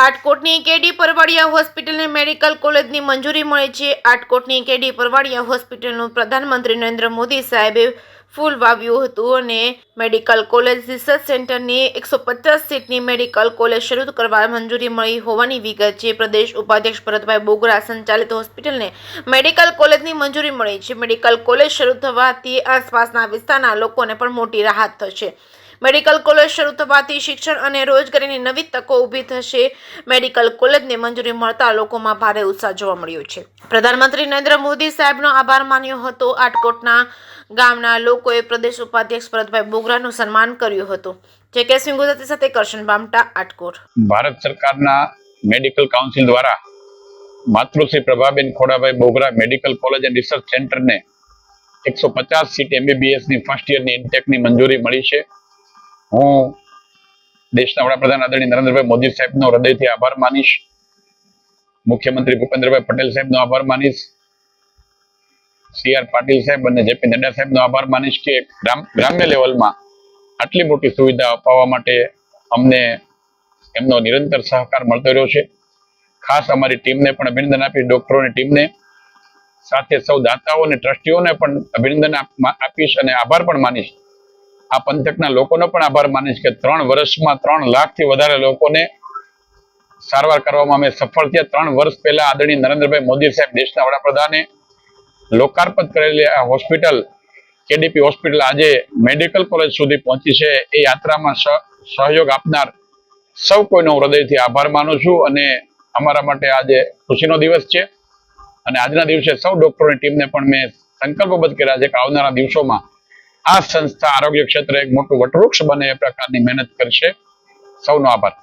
આટકોટની કેડી પરવાડિયા હોસ્પિટલને મેડિકલ કોલેજની મંજૂરી મળી છે। આટકોટની કેડી પરવાડિયા હોસ્પિટલનું પ્રધાનમંત્રી નરેન્દ્ર મોદી સાહેબે ફૂલ વાવ્યું હતું અને મેડિકલ કોલેજ રિસર્ચ સેન્ટરની 150 સીટની મેડિકલ કોલેજ શરૂ કરવા મંજૂરી મળી હોવાની વિગત છે। પ્રદેશ ઉપાધ્યક્ષ ભરતભાઈ બોગરા સંચાલિત હોસ્પિટલને મેડિકલ કોલેજની મંજૂરી મળી છે। મેડિકલ કોલેજ શરૂ થવાથી આસપાસના વિસ્તારના લોકોને પણ મોટી રાહત થશે। મેડિકલ કોલેજ શરૂ થવાથી શિક્ષણ અને રોજગારીની નવી તકો ઊભી થશે। મેડિકલ કોલેજને મંજૂરી મળતા લોકોમાં ભારે ઉત્સાહ જોવા મળ્યો છે। પ્રધાનમંત્રી નરેન્દ્ર મોદી સાહેબનો આભાર માન્યો હતો। આટકોટના ગામના લોકોએ પ્રદેશ ઉપાધ્યક્ષ ભરતભાઈ બોગરાનું સન્માન કર્યું હતું। જે.કે. સિંહ ગુજરાતી સાથે કરશન બામટા, આટકોટ। ભારત સરકારના મેડિકલ કાઉન્સિલ દ્વારા Matrushri Prabhaben Khodabhai Bogra medical college and research સેન્ટરને 150 સીટ MBBS ની ફર્સ્ટ યરની ઇન્ટેકની મંજૂરી મળી છે। હું દેશના વડાપ્રધાન આદરણીય નરેન્દ્રભાઈ મોદી સાહેબનો હૃદયથી આભાર માનીશ। મુખ્યમંત્રી ભૂપેન્દ્રભાઈ પટેલ સાહેબનો આભાર માનીશ। CR પાટીલ સાહેબ અને JP નડ્ડા સાહેબનો આભાર માનીશ કે ગ્રામ્ય લેવલમાં આટલી મોટી સુવિધા અપાવવા માટે અમને એમનો નિરંતર સહકાર મળતો રહ્યો છે। ખાસ અમારી ટીમને પણ અભિનંદન આપીશ, ડોક્ટરોની ટીમને, સાથે સૌ દાતાઓ અને ટ્રસ્ટીઓને પણ અભિનંદન આપીશ અને આભાર પણ માનીશ। આ પંથકના લોકોનો પણ આભાર માનીશ કે 3 વર્ષમાં 3 લાખથી વધારે લોકોને સારવાર કરવામાં અમે સફળ થયા। 3 વર્ષ પહેલા આદરણીય નરેન્દ્રભાઈ મોદી સાહેબ દેશના વડાપ્રધાને લોકાર્પણ કરેલી આ હોસ્પિટલ KDP હોસ્પિટલ આજે મેડિકલ કોલેજ સુધી પહોંચી છે। એ યાત્રામાં સહયોગ આપનાર સૌ કોઈનો હૃદયથી આભાર માનું છું અને અમારા માટે આજે ખુશીનો દિવસ છે અને આજના દિવસે સૌ ડોક્ટરોની ટીમને પણ મેં સંકલ્પબદ્ધ કર્યા છે કે આવનારા દિવસોમાં આ સંસ્થા આરોગ્ય ક્ષેત્રે એક મોટું વટવૃક્ષ બને એ પ્રકારની મહેનત કરશે। સૌનો આભાર।